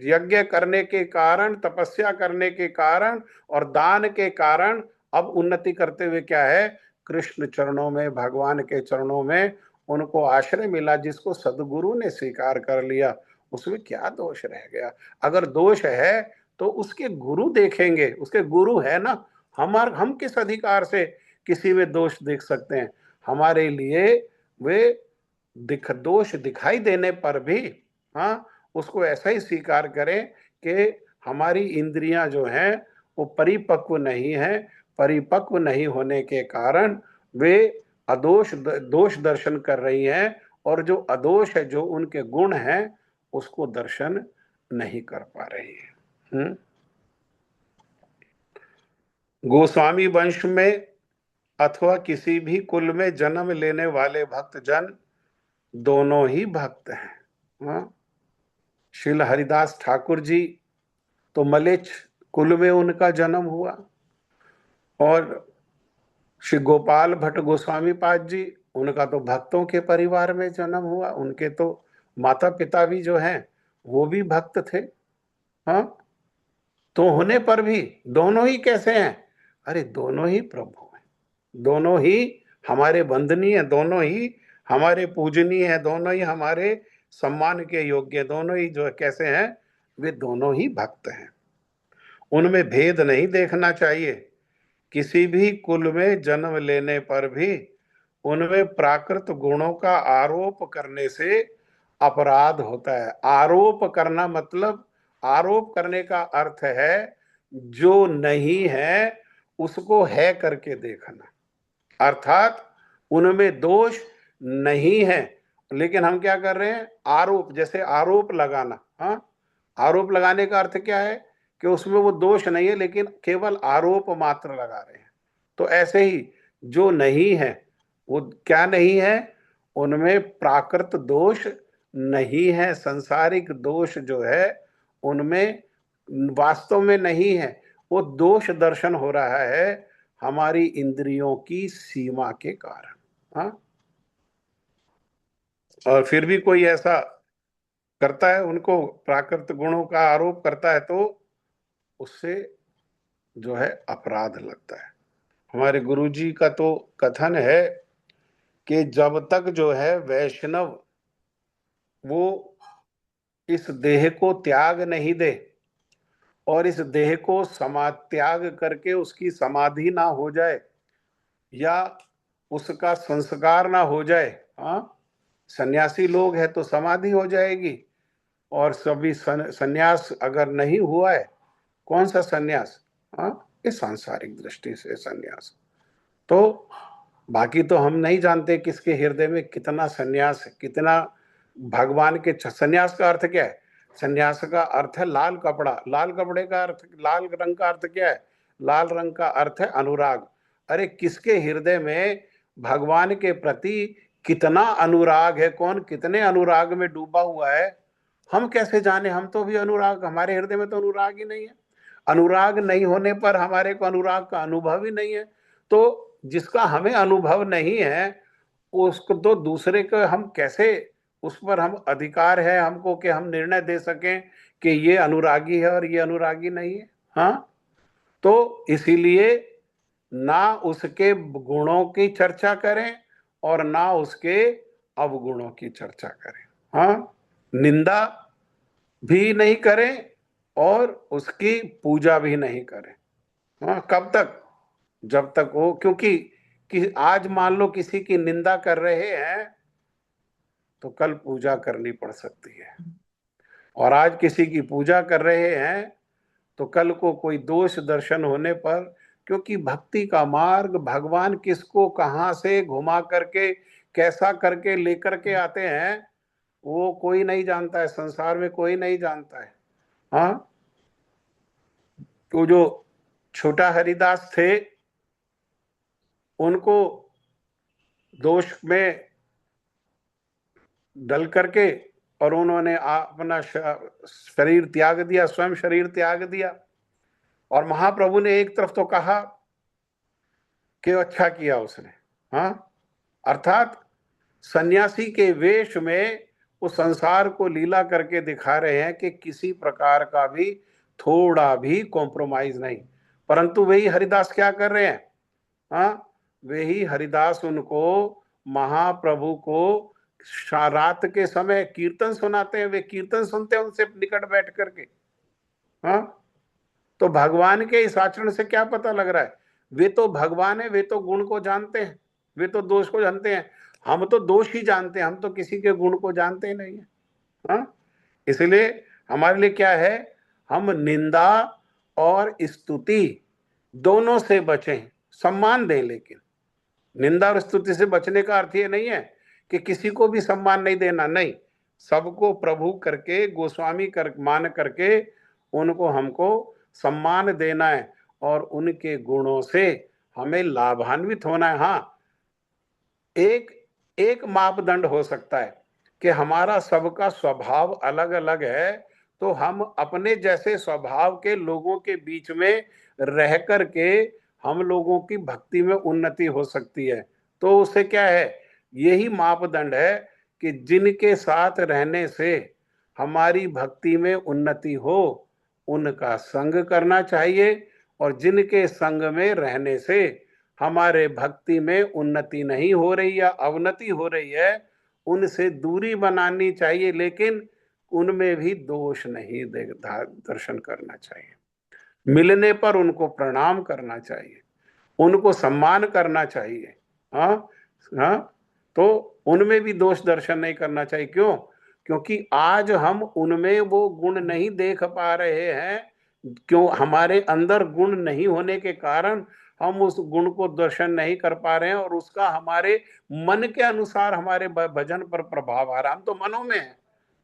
यज्ञ करने के कारण, तपस्या करने के कारण और दान के कारण अब उन्नति करते हुए क्या है? कृष्ण चरणों में, भगवान के चरणों में उनको आश्रय मिला, जिसको सदगुरु ने स्वीकार कर लिया। उसमें क्या दोष रह गया? अगर दोष है तो उसके गुरु देखेंगे, उसके गुरु है ना। हम किस अधिकार से किसी में दोष देख सकते हैं? हमारे लिए वे दोष दिखाई देने पर भी, हाँ, उसको ऐसा ही स्वीकार करें कि हमारी इंद्रियां जो हैं वो परिपक्व नहीं है। परिपक्व नहीं होने के कारण वे अदोष दोष दर्शन कर रही हैं, और जो अदोष है, जो उनके गुण हैं, उसको दर्शन नहीं कर पा रही है। गोस्वामी वंश में अथवा किसी भी कुल में जन्म लेने वाले भक्त जन दोनों ही भक्त हैं। हाँ? श्रील हरिदास ठाकुर जी तो मलेच्छ कुल में उनका जन्म हुआ, और श्री गोपाल भट्ट गोस्वामी पाद जी, उनका तो भक्तों के परिवार में जन्म हुआ। उनके तो माता पिता भी जो हैं वो भी भक्त थे। हाँ, तो होने पर भी दोनों ही कैसे हैं? अरे, दोनों ही प्रभु हैं, दोनों ही हमारे वंदनीय, दोनों ही हमारे पूजनीय है, दोनों ही हमारे सम्मान के योग्य, दोनों ही जो कैसे हैं? वे दोनों ही भक्त हैं। उनमें भेद नहीं देखना चाहिए। किसी भी कुल में जन्म लेने पर भी उनमें प्राकृत गुणों का आरोप करने से अपराध होता है। आरोप करना मतलब, आरोप करने का अर्थ है जो नहीं है उसको है करके देखना। अर्थात उनमें दोष नहीं है, लेकिन हम क्या कर रहे हैं? आरोप, जैसे आरोप लगाना। हाँ, आरोप लगाने का अर्थ क्या है कि उसमें वो दोष नहीं है, लेकिन केवल आरोप मात्र लगा रहे हैं। तो ऐसे ही जो नहीं है वो क्या नहीं है, उनमें प्राकृत दोष नहीं है, सांसारिक दोष जो है उनमें वास्तव में नहीं है। वो दोष दर्शन हो रहा है हमारी इंद्रियों की सीमा के कारण। हाँ, और फिर भी कोई ऐसा करता है, उनको प्राकृत गुणों का आरोप करता है, तो उससे जो है अपराध लगता है। हमारे गुरुजी का तो कथन है कि जब तक जो है वैष्णव वो इस देह को त्याग नहीं दे और इस देह को त्याग करके उसकी समाधि ना हो जाए या उसका संस्कार ना हो जाए। हाँ, सन्यासी लोग हैं तो समाधि हो जाएगी, और सभी सन्यास अगर नहीं हुआ है, कौन सा सन्यास, हाँ, इस सांसारिक दृष्टि से सन्यास। तो बाकी तो हम नहीं जानते किसके हृदय में कितना सन्यास है, कितना भगवान के सन्यास का अर्थ क्या है? सन्यास का अर्थ है लाल कपड़ा। लाल कपड़े का अर्थ, लाल रंग का अर्थ क्या है? लाल रंग का अर्थ है अनुराग। अरे किसके हृदय में भगवान के प्रति कितना अनुराग है, कौन कितने अनुराग में डूबा हुआ है, हम कैसे जाने? हम तो भी अनुराग, हमारे हृदय में तो अनुराग ही नहीं है। अनुराग नहीं होने पर हमारे को अनुराग का अनुभव ही नहीं है। तो जिसका हमें अनुभव नहीं है उसको तो दूसरे को हम कैसे, उस पर हम अधिकार है हमको कि हम निर्णय दे सकें कि ये अनुरागी है और ये अनुरागी नहीं है? हाँ, तो इसीलिए ना उसके गुणों की चर्चा करें और ना उसके अवगुणों की चर्चा करें। हाँ, निंदा भी नहीं करें और उसकी पूजा भी नहीं करें। हाँ, कब तक? जब तक वो, क्योंकि कि आज मान लो किसी की निंदा कर रहे हैं तो कल पूजा करनी पड़ सकती है, और आज किसी की पूजा कर रहे हैं तो कल को कोई दोष दर्शन होने पर, क्योंकि भक्ति का मार्ग भगवान किसको कहां से घुमा करके कैसा करके लेकर के आते हैं वो कोई नहीं जानता है, संसार में कोई नहीं जानता है। हाँ, तो जो छोटा हरिदास थे उनको दोष में डल करके और उन्होंने अपना शरीर त्याग दिया, स्वयं शरीर त्याग दिया, और महाप्रभु ने एक तरफ तो कहा कि अच्छा किया उसने। हाँ, अर्थात सन्यासी के वेश में वो संसार को लीला करके दिखा रहे हैं कि किसी प्रकार का भी थोड़ा भी कॉम्प्रोमाइज नहीं। परंतु वही हरिदास क्या कर रहे हैं? हाँ, वही हरिदास उनको, महाप्रभु को रात के समय कीर्तन सुनाते हैं, वे कीर्तन सुनते हैं उनसे निकट बैठ करके। हाँ, तो भगवान के इस आचरण से क्या पता लग रहा है? वे तो भगवान है, वे तो गुण को जानते हैं, वे तो दोष को जानते हैं। हम तो दोष ही जानते हैं, हम तो किसी के गुण को जानते ही नहीं है। हाँ, इसलिए हमारे लिए क्या है, हम निंदा और स्तुति दोनों से बचें, सम्मान दें, लेकिन निंदा और स्तुति से बचने का अर्थ ये नहीं है कि किसी को भी सम्मान नहीं देना, नहीं, सबको प्रभु करके गोस्वामी कर मान करके उनको हमको सम्मान देना है और उनके गुणों से हमें लाभान्वित होना है। हाँ, एक एक मापदंड हो सकता है कि हमारा सबका स्वभाव अलग अलग है, तो हम अपने जैसे स्वभाव के लोगों के बीच में रह करके हम लोगों की भक्ति में उन्नति हो सकती है। तो उसे क्या है, यही मापदंड है कि जिनके साथ रहने से हमारी भक्ति में उन्नति हो उनका संग करना चाहिए, और जिनके संग में रहने से हमारे भक्ति में उन्नति नहीं हो रही या अवनति हो रही है उनसे दूरी बनानी चाहिए, लेकिन उनमें भी दोष नहीं दर्शन करना चाहिए। मिलने पर उनको प्रणाम करना चाहिए, उनको सम्मान करना चाहिए। हाँ, हाँ, तो उनमें भी दोष दर्शन नहीं करना चाहिए। क्यों? क्योंकि आज हम उनमें वो गुण नहीं देख पा रहे हैं, क्यों? हमारे अंदर गुण नहीं होने के कारण हम उस गुण को दर्शन नहीं कर पा रहे हैं, और उसका हमारे मन के अनुसार हमारे भजन पर प्रभाव आ रहा है। हम तो मनों में हैं,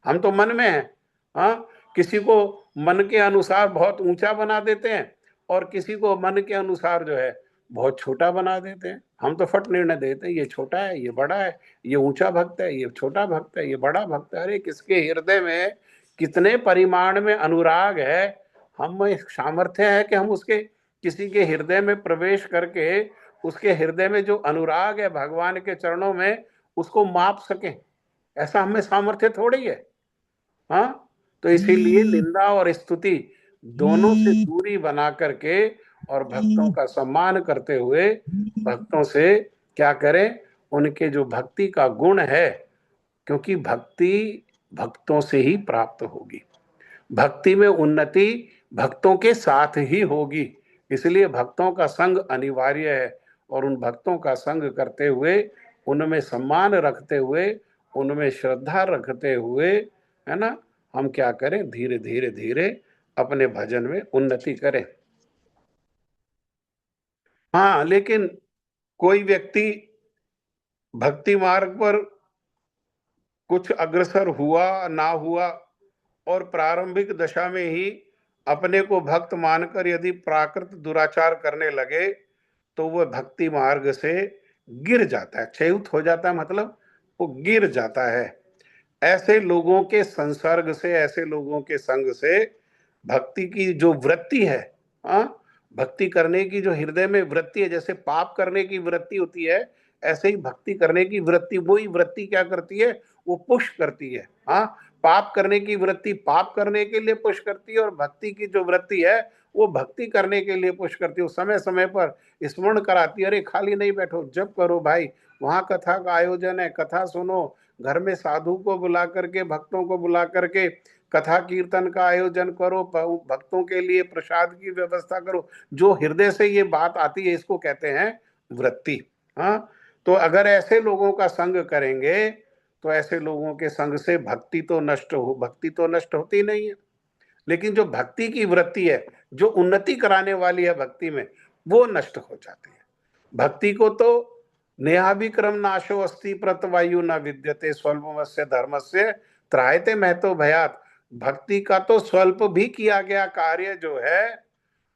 हम तो मन में हैं। हाँ, किसी को मन के अनुसार बहुत ऊंचा बना देते हैं और किसी को मन के अनुसार जो है बहुत छोटा बना देते हैं। हम तो फट निर्णय देते हैं, ये छोटा है, ये बड़ा है, ये ऊंचा भक्त है, ये छोटा भक्त है, ये बड़ा भक्त है। अरे किसके हृदय में कितने परिमाण में अनुराग है, हम सामर्थ्य है कि हम उसके किसी के हृदय में प्रवेश करके उसके हृदय में जो अनुराग है भगवान के चरणों में उसको माप सकें। ऐसा हमें सामर्थ्य थोड़ी है। हाँ, तो इसीलिए निंदा और स्तुति दोनों से दूरी बना करके और भक्तों का सम्मान करते हुए भक्तों से क्या करें, उनके जो भक्ति का गुण है, क्योंकि भक्ति भक्तों से ही प्राप्त होगी, भक्ति में उन्नति भक्तों के साथ ही होगी। इसलिए भक्तों का संग अनिवार्य है और उन भक्तों का संग करते हुए, उनमें सम्मान रखते हुए, उनमें श्रद्धा रखते हुए, है ना, हम क्या करें, धीरे धीरे धीरे अपने भजन में उन्नति करें। हाँ, लेकिन कोई व्यक्ति भक्ति मार्ग पर कुछ अग्रसर हुआ ना हुआ और प्रारंभिक दशा में ही अपने को भक्त मानकर यदि प्राकृत दुराचार करने लगे तो वह भक्ति मार्ग से गिर जाता है, च्युत हो जाता है, मतलब वो गिर जाता है। ऐसे लोगों के संसर्ग से, ऐसे लोगों के संग से भक्ति की जो वृत्ति है, हाँ, भक्ति करने की जो हृदय में वृत्ति है, जैसे पाप करने की वृत्ति होती है ऐसे ही भक्ति करने की वृत्ति, वही वृत्ति क्या करती है, वो पुश करती है। हाँ, पाप करने की वृत्ति पाप करने के लिए पुश करती है और भक्ति की जो वृत्ति है वो भक्ति करने के लिए पुश करती है। समय समय पर स्मरण कराती है, अरे खाली नहीं बैठो, जप करो भाई, वहां कथा का आयोजन है, कथा सुनो, घर में साधु को बुला करके, भक्तों को बुला करके कथा कीर्तन का आयोजन करो, भक्तों के लिए प्रसाद की व्यवस्था करो। जो हृदय से ये बात आती है इसको कहते हैं वृत्ति। हाँ, तो अगर ऐसे लोगों का संग करेंगे तो ऐसे लोगों के संग से भक्ति तो नष्ट होती नहीं है, लेकिन जो भक्ति की वृत्ति है, जो उन्नति कराने वाली है भक्ति में, वो नष्ट हो जाती है। भक्ति को तो नेहाभिक्रम नाशो अस्ति प्रतवायु न विद्यते स्वल्पमस्य धर्मस्य त्रायते महतो भयात। भक्ति का तो स्वल्प भी किया गया कार्य जो है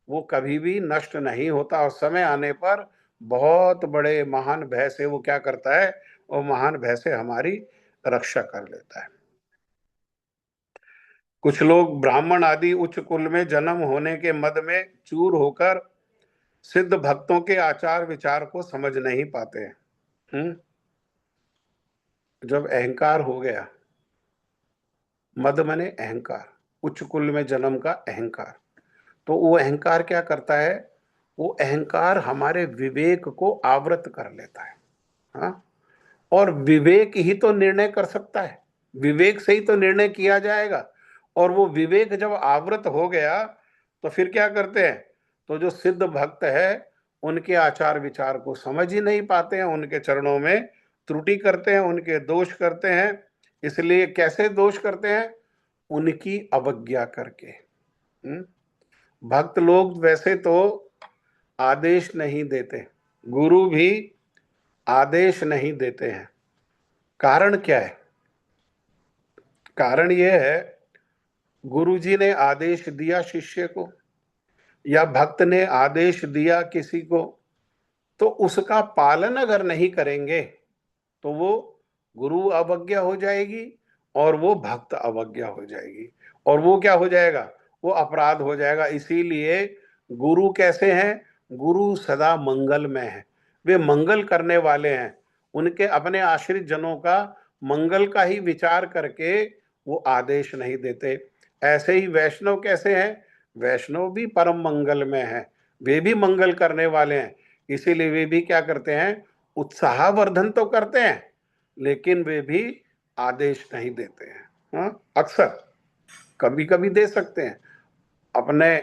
वो कभी भी नष्ट नहीं होता और समय आने पर बहुत बड़े महान भय से वो क्या करता है, वो महान भय से हमारी रक्षा कर लेता है। कुछ लोग ब्राह्मण आदि उच्च कुल में जन्म होने के मद में चूर होकर सिद्ध भक्तों के आचार विचार को समझ नहीं पाते हैं। जब अहंकार हो गया, मद मने अहंकार, उच्च कुल में जन्म का अहंकार, तो वो अहंकार क्या करता है, वो अहंकार हमारे विवेक को आवृत कर लेता है। हाँ, और विवेक ही तो निर्णय कर सकता है, विवेक से ही तो निर्णय किया जाएगा। और वो विवेक जब आवृत हो गया तो फिर क्या करते हैं, तो जो सिद्ध भक्त है उनके आचार विचार को समझ ही नहीं पाते हैं, उनके चरणों में त्रुटि करते हैं, उनके दोष करते हैं। इसलिए कैसे दोष करते हैं, उनकी अवज्ञा करके। भक्त लोग वैसे तो आदेश नहीं देते, गुरु भी आदेश नहीं देते हैं। कारण क्या है, कारण यह है, गुरुजी ने आदेश दिया शिष्य को या भक्त ने आदेश दिया किसी को, तो उसका पालन अगर नहीं करेंगे तो वो गुरु अवज्ञा हो जाएगी और वो भक्त अवज्ञा हो जाएगी और वो क्या हो जाएगा, वो अपराध हो जाएगा। इसीलिए गुरु कैसे हैं, गुरु सदा मंगलमय है, वे मंगल करने वाले हैं, उनके अपने आश्रित जनों का मंगल का ही विचार करके वो आदेश नहीं देते। ऐसे ही वैष्णव कैसे हैं, वैष्णव भी परम मंगलमय है, वे भी मंगल करने वाले हैं। इसीलिए वे भी क्या करते हैं, उत्साहवर्धन तो करते हैं लेकिन वे भी आदेश नहीं देते हैं। हाँ, अक्सर कभी कभी दे सकते हैं, अपने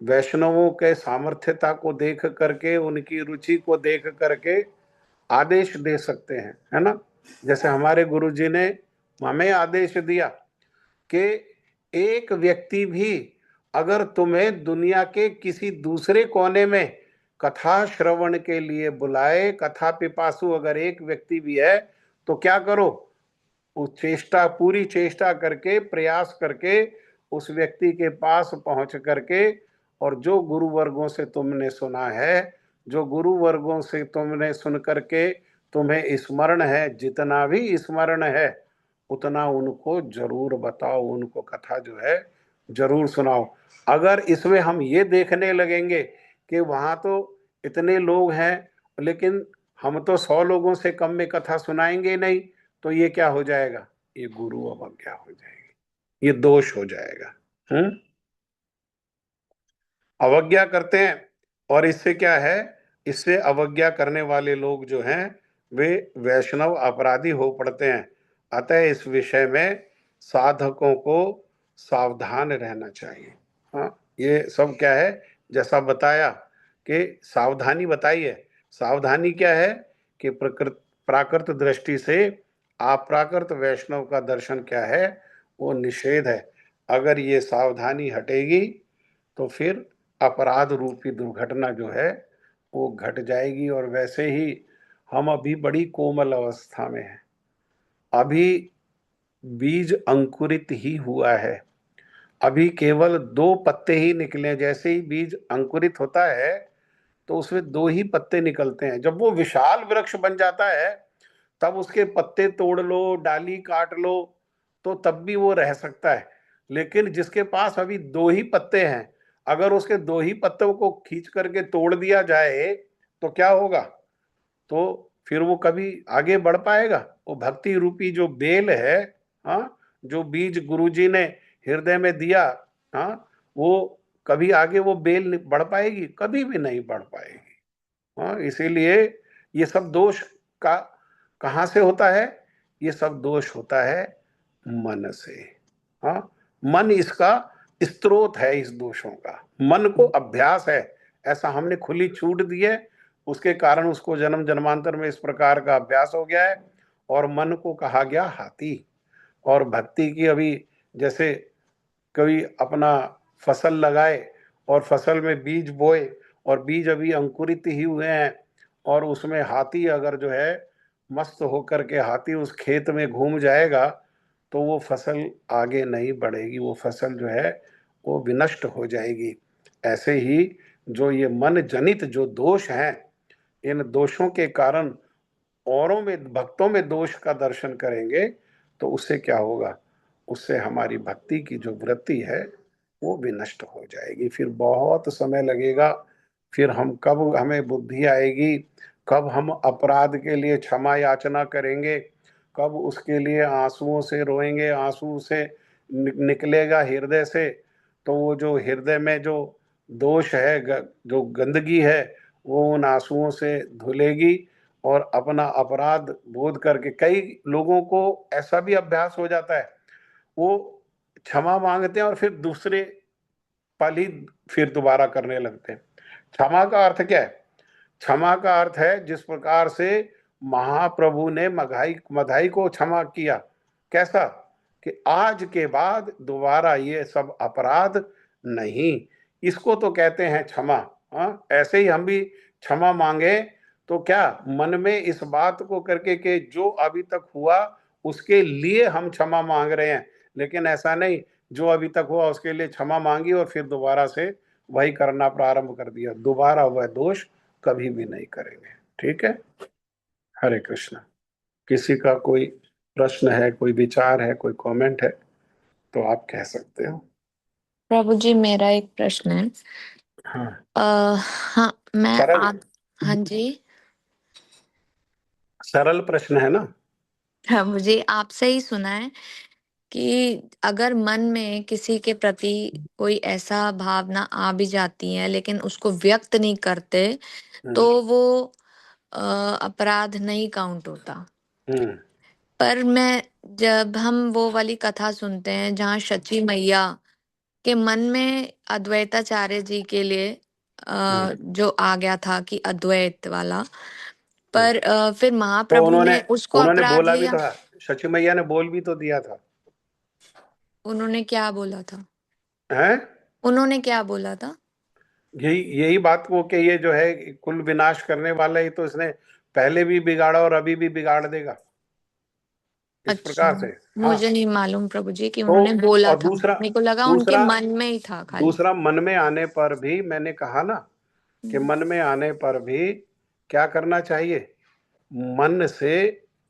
वैष्णवों के सामर्थ्यता को देख करके, उनकी रुचि को देख करके आदेश दे सकते हैं, है ना। जैसे हमारे गुरुजी ने हमें आदेश दिया कि एक व्यक्ति भी अगर तुम्हें दुनिया के किसी दूसरे कोने में कथा श्रवण के लिए बुलाए, कथा पिपासु अगर एक व्यक्ति भी है तो क्या करो, वो चेष्टा, पूरी चेष्टा करके, प्रयास करके उस व्यक्ति के पास पहुंच करके, और जो गुरु वर्गों से तुमने सुना है, जो गुरु वर्गों से तुमने सुन करके तुम्हें स्मरण है, जितना भी स्मरण है उतना उनको जरूर बताओ, उनको कथा जो है जरूर सुनाओ। अगर इसमें हम ये देखने लगेंगे कि वहां तो इतने लोग हैं लेकिन हम तो 100 लोगों से कम में कथा सुनाएंगे नहीं, तो ये क्या हो जाएगा, ये गुरु अवज्ञा हो जाएगी, ये दोष हो जाएगा। अवज्ञा करते हैं, और इससे क्या है, इससे अवज्ञा करने वाले लोग जो हैं वे वैष्णव अपराधी हो पड़ते हैं। अतः इस विषय में साधकों को सावधान रहना चाहिए। हाँ, ये सब क्या है, जैसा बताया कि सावधानी बताई है। सावधानी क्या है कि प्रकृत प्राकृत दृष्टि से अप्राकृत वैष्णव का दर्शन क्या है, वो निषेध है। अगर ये सावधानी हटेगी तो फिर अपराध रूपी दुर्घटना जो है वो घट जाएगी। और वैसे ही हम अभी बड़ी कोमल अवस्था में हैं, अभी बीज अंकुरित ही हुआ है, अभी केवल 2 पत्ते ही निकले। जैसे ही बीज अंकुरित होता है तो उसमें 2 ही पत्ते निकलते हैं। जब वो विशाल वृक्ष बन जाता है तब उसके पत्ते तोड़ लो, डाली काट लो, तो तब भी वो रह सकता है। लेकिन जिसके पास अभी 2 ही पत्ते हैं, अगर उसके 2 ही पत्तों को खींच करके तोड़ दिया जाए तो क्या होगा, तो फिर वो कभी आगे बढ़ पाएगा? वो भक्ति रूपी जो बेल है, हाँ, जो बीज गुरुजी ने हृदय में दिया, हाँ, वो कभी आगे वो बेल बढ़ पाएगी? कभी भी नहीं बढ़ पाएगी। हाँ, इसीलिए ये सब दोष का कहाँ से होता है? ये सब दोष होता है मन से। हाँ, मन इसका स्रोत है, इस दोषों का मन को अभ्यास है। ऐसा हमने खुली छूट दी है, उसके कारण उसको जन्म जन्मांतर में इस प्रकार का अभ्यास हो गया है। और मन को कहा गया हाथी। और भक्ति की अभी जैसे कोई अपना फसल लगाए और फसल में बीज बोए और बीज अभी अंकुरित ही हुए हैं, और उसमें हाथी अगर जो है मस्त होकर के हाथी उस खेत में घूम जाएगा तो वो फसल आगे नहीं बढ़ेगी, वो फसल जो है वो विनष्ट हो जाएगी। ऐसे ही जो ये मन जनित जो दोष हैं, इन दोषों के कारण औरों में, भक्तों में दोष का दर्शन करेंगे तो उससे क्या होगा, उससे हमारी भक्ति की जो वृत्ति है वो भी नष्ट हो जाएगी। फिर बहुत समय लगेगा, फिर हम कब हमें बुद्धि आएगी, कब हम अपराध के लिए क्षमा याचना करेंगे, कब उसके लिए आंसुओं से रोएंगे, आंसू से निकलेगा हृदय से, तो वो जो हृदय में जो दोष है, जो गंदगी है, वो उन आंसुओं से धुलेगी। और अपना अपराध बोध करके, कई लोगों को ऐसा भी अभ्यास हो जाता है, वो क्षमा मांगते हैं और फिर दूसरे पल ही फिर दोबारा करने लगते हैं। क्षमा का अर्थ क्या है? क्षमा का अर्थ है जिस प्रकार से महाप्रभु ने मधाई मधाई को क्षमा किया। कैसा? कि आज के बाद दोबारा ये सब अपराध नहीं, इसको तो कहते हैं क्षमा। हाँ, ऐसे ही हम भी क्षमा मांगे तो क्या मन में इस बात को करके कि जो अभी तक हुआ उसके लिए हम क्षमा मांग रहे हैं, लेकिन ऐसा नहीं जो अभी तक हुआ उसके लिए क्षमा मांगी और फिर दोबारा से वही करना प्रारंभ कर दिया, दोबारा वह दोष कभी भी नहीं करेंगे। ठीक है, हरे कृष्ण। किसी का कोई प्रश्न है, कोई विचार है, कोई कमेंट है तो आप कह सकते हो। प्रभु जी, मेरा एक प्रश्न है। हाँ, हाँ, मैं सरल आप हाँ जी। सरल प्रश्न है ना। हाँ, मुझे आपसे ही सुना है कि अगर मन में किसी के प्रति कोई ऐसा भावना आ भी जाती है लेकिन उसको व्यक्त नहीं करते, हम्म। तो वो अ, अपराध नहीं काउंट होता। हम्म। पर मैं जब हम वो वाली कथा सुनते हैं जहाँ शची मैया के मन में अद्वैताचार्य जी के लिए हम्म। जो आ गया था कि अद्वैत वाला, हम्म। पर फिर तो महाप्रभु उन्होंने ने उसको उन्होंने अपराध बोला भी लिया। तो था, शची मैया ने बोल भी तो दिया था। उन्होंने क्या बोला था? हैं? उन्होंने क्या बोला था? यही यही बात को कि ये जो है कुल विनाश करने वाला ही तो इसने पहले भी बिगाड़ा और अभी भी बिगाड़ देगा। इस अच्छा, प्रकार से। हाँ, मुझे नहीं मालूम प्रभु जी कि तो उन्होंने बोला और था। दूसरा मेरे को लगा उनके दूसरा मन में ही था खाली। दूसरा मन में आने पर भी मैंने कहा ना कि मन में आने पर भी क्या करना चाहिए, मन से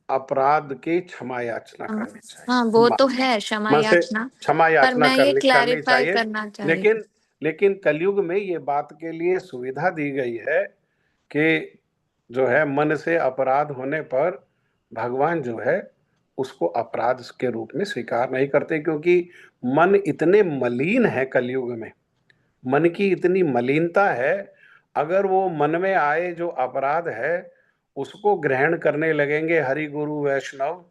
अपराध की क्षमा याचना हाँ, करनी हाँ, चाहिए। वो तो है क्षमा मन से याचना। क्षमा पर याचना मैं ये करनी क्लैरिफाई चाहिए। करना चाह रही थी। लेकिन लेकिन कलयुग में ये बात के लिए सुविधा दी गई है कि जो है मन से अपराध होने पर भगवान जो है उसको अपराध के रूप में स्वीकार नहीं करते, क्योंकि मन इतने मलिन है कलयुग में, मन की इतनी मलिनता है, अगर वो मन में आए जो अपराध है उसको ग्रहण करने लगेंगे हरि गुरु वैष्णव,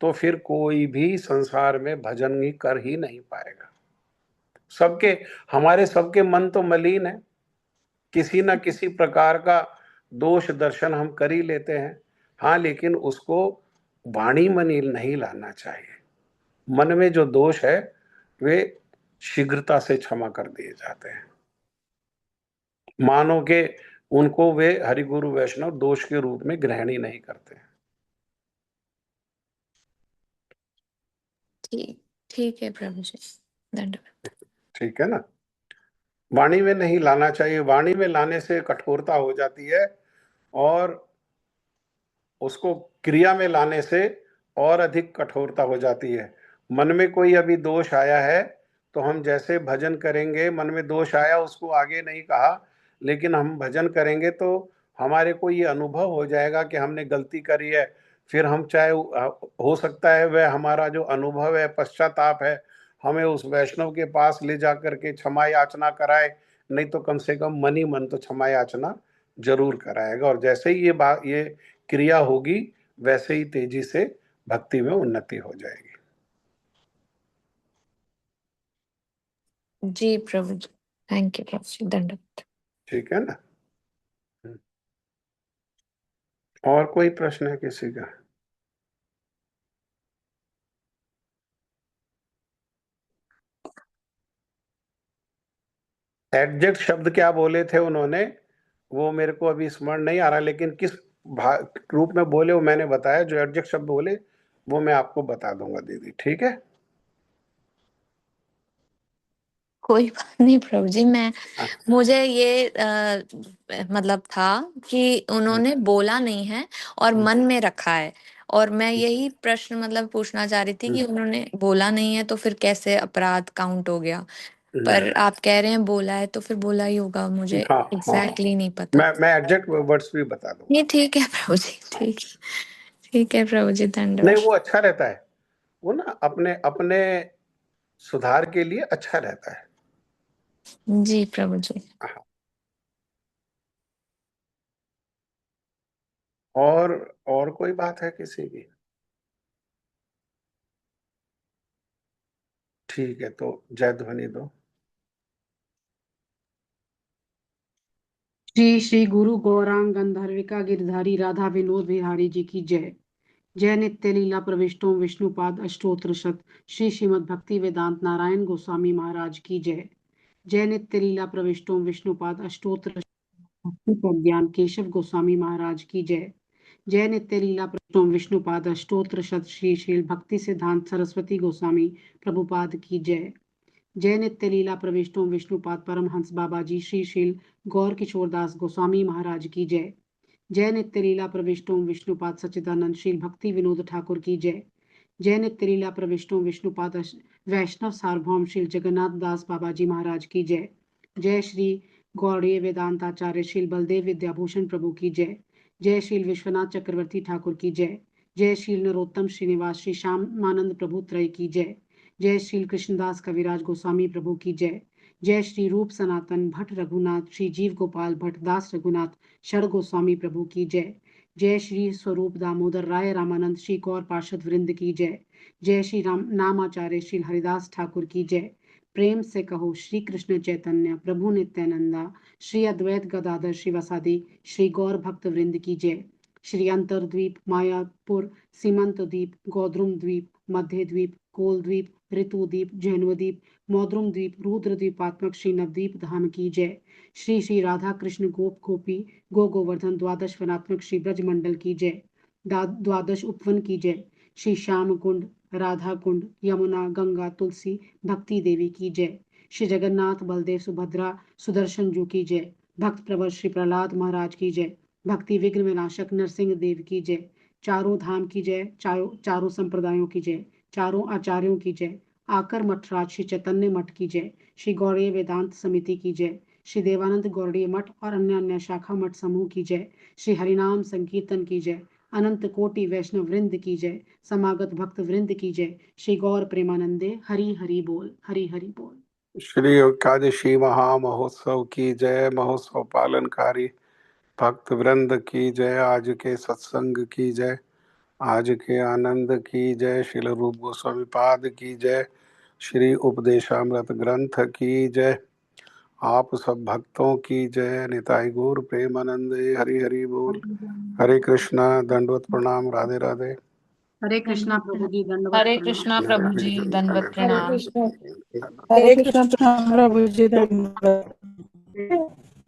तो फिर कोई भी संसार में भजन ही कर ही नहीं पाएगा। सबके हमारे सबके मन तो मलिन है, किसी ना किसी प्रकार का दोष दर्शन हम कर ही लेते हैं। हाँ, लेकिन उसको वाणी में नहीं लाना चाहिए। मन में जो दोष है वे शीघ्रता से क्षमा कर दिए जाते हैं, मानो के उनको वे हरिगुरु वैष्णव दोष के रूप में ग्रहण ही नहीं करते। ठीक ठीक है प्रभु जी, धन्यवाद। ठीक है ना, वाणी में नहीं लाना चाहिए, वाणी में लाने से कठोरता हो जाती है, और उसको क्रिया में लाने से और अधिक कठोरता हो जाती है। मन में कोई अभी दोष आया है तो हम जैसे भजन करेंगे, मन में दोष आया उसको आगे नहीं कहा, लेकिन हम भजन करेंगे तो हमारे को ये अनुभव हो जाएगा कि हमने गलती करी है। फिर हम चाहे हो सकता है वह हमारा जो अनुभव है, पश्चाताप है, हमें उस वैष्णव के पास ले जा करके क्षमा याचना कराए, नहीं तो कम से कम मन ही मन तो क्षमा याचना जरूर कराएगा। और जैसे ही ये क्रिया होगी वैसे ही तेजी से भक्ति में उन्नति हो जाएगी। जी प्रभु जी, थैंक यू प्रभु जी, धन्यवाद। ठीक है ना। और कोई प्रश्न है किसी का? एग्जैक्ट शब्द क्या बोले थे उन्होंने वो मेरे को अभी स्मरण नहीं आ रहा, लेकिन किस रूप में बोले वो मैंने बताया, जो एग्जैक्ट शब्द बोले वो मैं आपको बता दूंगा दीदी, ठीक है। कोई बात नहीं प्रभु जी, मैं हाँ, मुझे ये मतलब था कि हम्म, उन्होंने बोला नहीं है और हम्म, मन में रखा है, और मैं यही प्रश्न मतलब पूछना चाह रही थी हम्म, कि उन्होंने बोला नहीं है तो फिर कैसे अपराध काउंट हो गया। हम्म, पर आप कह रहे हैं बोला है तो फिर बोला ही होगा, मुझे हाँ हाँ, एग्जैक्टली नहीं पता। मैं एग्जैक्ट वर्ड्स भी बता ये दूंगा। ठीक है प्रभु जी, ठीक है प्रभु जी, नहीं, धन्यवाद। वो अच्छा रहता है, वो ना अपने अपने सुधार के लिए अच्छा रहता है। जी प्रभु जी। हाँ। और कोई बात है किसी की? ठीक है, तो जय ध्वनि दो। श्री श्री गुरु गौरांग गंधर्विका गिरधारी राधा विनोद बिहारी जी की जय। जय नित्य लीला प्रविष्टों विष्णुपाद अष्टोत्र शत श्री श्रीमद भक्ति वेदांत नारायण गोस्वामी महाराज की जय। जय नित्य लीला प्रविष्टों विष्णुपाद अष्टोत्र भक्ति प्रज्ञान केशव गोस्वामी महाराज की जय। जय नित्य लीला प्रविष्टों विष्णुपाद अष्टोत्र शत श्री श्रील भक्ति सिद्धांत सरस्वती गोस्वामी प्रभुपाद की जय। जय नित्य लीला प्रविष्टों विष्णुपाद परमहंस बाबा जी श्री श्रील गौर किशोरदास गोस्वामी महाराज की जय। जय नित्य लीला प्रविष्टों विष्णुपाद सच्चिदानंद श्री भक्ति विनोद ठाकुर की जय। जय नित्य लीला प्रविष्टों विष्णुपाद वैष्णव सार्वभौम श्री जगन्नाथ दास बाबा जी महाराज की जय। जय श्री गौड़ीय वेदांताचार्य श्री बलदेव विद्याभूषण प्रभु की जय। जय श्री विश्वनाथ चक्रवर्ती ठाकुर की जय। जय श्री नरोत्तम श्रीनिवास श्री श्यामानंद प्रभु त्रय की जय। जय श्री कृष्णदास कविराज गोस्वामी प्रभु की जय। जय श्री रूप सनातन भट्ट रघुनाथ श्री जीव गोपाल भट्ट दास रघुनाथ शर गोस्वामी प्रभु की जय। जय श्री स्वरूप दामोदर राय रामानंद श्री गौर पार्षद वृंद की जय। जय श्री राम नामाचार्य श्री हरिदास ठाकुर की जय। प्रेम से कहो श्री कृष्ण चैतन्य प्रभु नित्यानंदा श्री अद्वैत गदाधर श्रीवासादि श्री गौर भक्त वृंद की जय। श्री अंतरद्वीप मायापुर सीमंत द्वीप गौद्रुम द्वीप मध्य द्वीप कोल द्वीप ऋतुद्वीप जैनवद्वीप मौद्रुम द्वीप रुद्र द्वीपात्मक श्री नवद्वीप धाम की जय। श्री श्री राधा कृष्ण गोप गोपी गो गोवर्धन द्वादश वनात्मक श्री ब्रज मंडल की जय। द्वादश उपवन की जय। श्री श्याम कुंड, राधा कुंड, यमुना, गंगा, तुलसी, भक्ति देवी की जय। श्री जगन्नाथ, बलदेव, सुभद्रा, सुदर्शन जू की जय। भक्त प्रवर श्री प्रहलाद महाराज की जय। भक्ति विघ्न विनाशक नरसिंह देव की जय। चारों धाम की जय, चारों संप्रदायों की जय, चारों आचार्यों की जय। आकर मठराज श्री चैतन्य मठ की जय। श्री गौड़ीय वेदांत समिति की जय। श्री देवानंद गौड़ीय मठ और अन्य शाखा मठ समूह की जय। श्री हरिनाम संकीर्तन की जय। अनंत कोटि वैष्णव वृंद की जय। समागत भक्त वृंद की जय। श्री गौर प्रेमानंदे हरि हरि बोल, हरि हरि बोल। श्री एकादशी महामहोत्सव की जय। महोत्सव पालनकारी भक्त वृंद की जय। आज के सत्संग की जय। आज के आनंद की जय। श्रील रूप गोस्वामी पाद की जय। श्री उपदेशामृत ग्रंथ की जय। आप सब भक्तों की जय। निताई गौर प्रेमानंदे हरि हरि बोल। हरे कृष्णा, दंडवत प्रणाम, राधे राधे। हरे कृष्णा प्रभु जी, दंडवत हरे प्रणाम। कृष्णा प्रभु जी, दंडवत प्रणाम। हरे कृष्ण प्रभु जी, धन्यवाद।